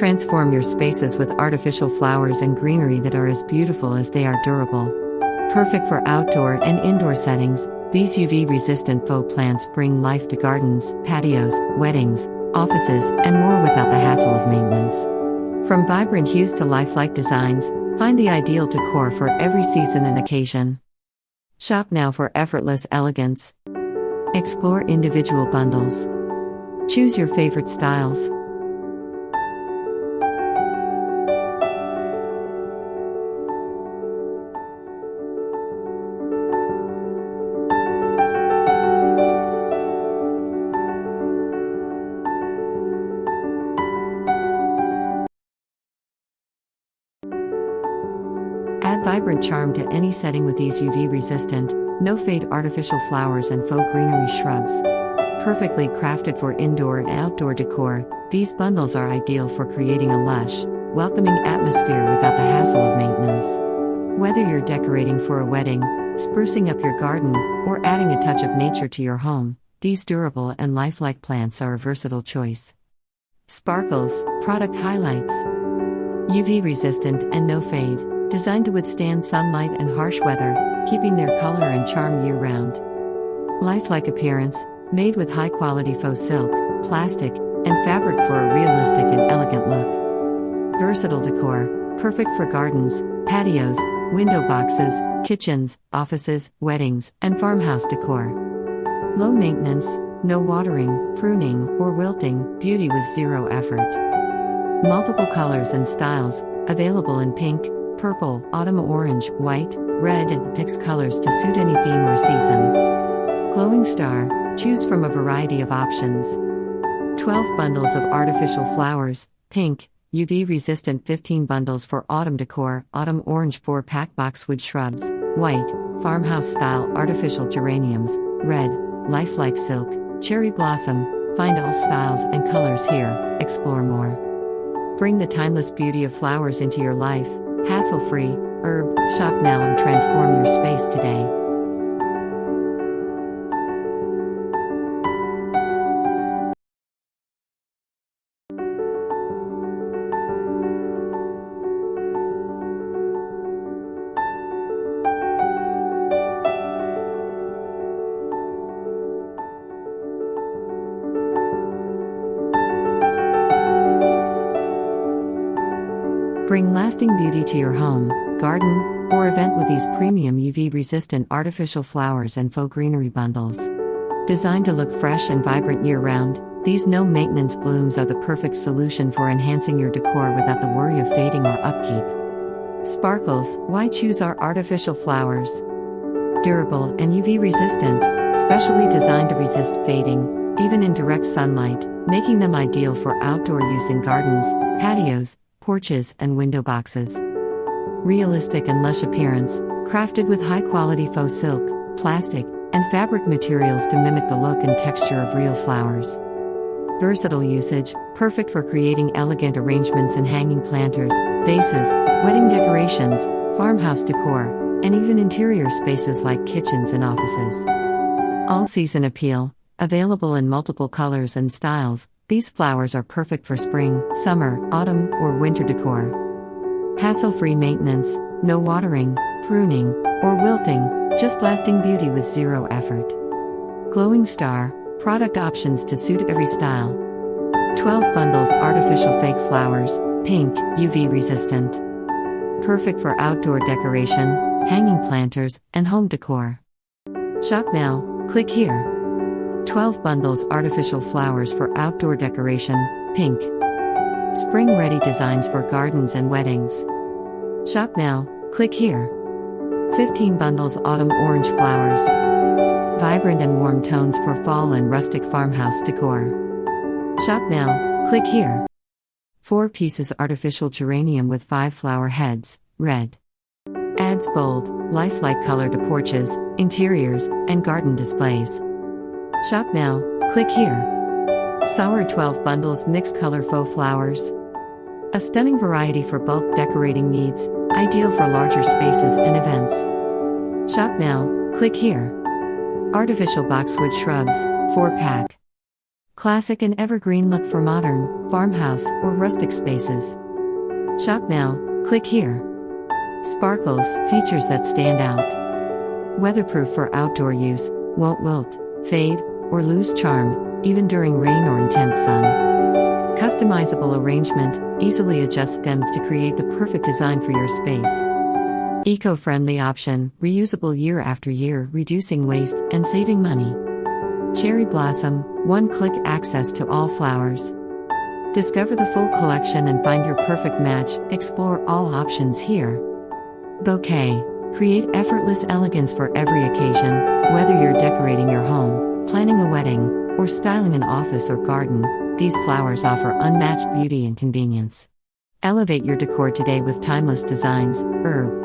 Transform your spaces with artificial flowers and greenery that are as beautiful as they are durable. Perfect for outdoor and indoor settings, these UV-resistant faux plants bring life to gardens, patios, weddings, offices, and more without the hassle of maintenance. From vibrant hues to lifelike designs, find the ideal decor for every season and occasion. Shop now for effortless elegance. Explore individual bundles. Choose your favorite styles. Add vibrant charm to any setting with these UV-resistant, no-fade artificial flowers and faux greenery shrubs. Perfectly crafted for indoor and outdoor decor, these bundles are ideal for creating a lush, welcoming atmosphere without the hassle of maintenance. Whether you're decorating for a wedding, sprucing up your garden, or adding a touch of nature to your home, these durable and lifelike plants are a versatile choice. Sparkles, product highlights. UV-resistant and no-fade. Designed to withstand sunlight and harsh weather, keeping their color and charm year-round. Lifelike appearance, made with high-quality faux silk, plastic, and fabric for a realistic and elegant look. Versatile decor, perfect for gardens, patios, window boxes, kitchens, offices, weddings, and farmhouse decor. Low maintenance, no watering, pruning, or wilting, beauty with zero effort. Multiple colors and styles, available in pink, purple, autumn orange, white, red, and mixed colors to suit any theme or season. Glowing star, choose from a variety of options. 12 bundles of artificial flowers, pink, UV-resistant 15 bundles for autumn decor, autumn orange 4-pack boxwood shrubs, white, farmhouse-style artificial geraniums, red, lifelike silk, cherry blossom. Find all styles and colors here, explore more. Bring the timeless beauty of flowers into your life. Hassle-free, herb, shop now and transform your space today. Bring lasting beauty to your home, garden, or event with these premium UV-resistant artificial flowers and faux greenery bundles. Designed to look fresh and vibrant year-round, these no-maintenance blooms are the perfect solution for enhancing your decor without the worry of fading or upkeep. Sparkles, why choose our artificial flowers? Durable and UV-resistant, specially designed to resist fading, even in direct sunlight, making them ideal for outdoor use in gardens, patios, porches, and window boxes. Realistic and lush appearance, crafted with high-quality faux silk, plastic, and fabric materials to mimic the look and texture of real flowers. Versatile usage, perfect for creating elegant arrangements in hanging planters, vases, wedding decorations, farmhouse decor, and even interior spaces like kitchens and offices. All-season appeal, available in multiple colors and styles. These flowers are perfect for spring, summer, autumn, or winter decor. Hassle-free maintenance, no watering, pruning, or wilting, just lasting beauty with zero effort. Glowing star, product options to suit every style. 12 bundles artificial fake flowers, pink, UV-resistant. Perfect for outdoor decoration, hanging planters, and home decor. Shop now, click here. 12 bundles artificial flowers for outdoor decoration, pink. Spring-ready designs for gardens and weddings. Shop now, click here. 15 bundles autumn orange flowers. Vibrant and warm tones for fall and rustic farmhouse decor. Shop now, click here. 4 pieces artificial geranium with 5 flower heads, red. Adds bold, lifelike color to porches, interiors, and garden displays. Shop now, click here. Sour 12 bundles mixed color faux flowers. A stunning variety for bulk decorating needs, ideal for larger spaces and events. Shop now, click here. Artificial boxwood shrubs, 4-pack. Classic and evergreen look for modern, farmhouse, or rustic spaces. Shop now, click here. Sparkles, features that stand out. Weatherproof for outdoor use, won't wilt, fade, or lose charm, even during rain or intense sun. Customizable arrangement, easily adjust stems to create the perfect design for your space. Eco-friendly option, reusable year after year, reducing waste and saving money. Cherry blossom, one-click access to all flowers. Discover the full collection and find your perfect match, explore all options here. Bouquet, create effortless elegance for every occasion, whether you're decorating your home, planning a wedding, or styling an office or garden, these flowers offer unmatched beauty and convenience. Elevate your decor today with timeless designs. Herb.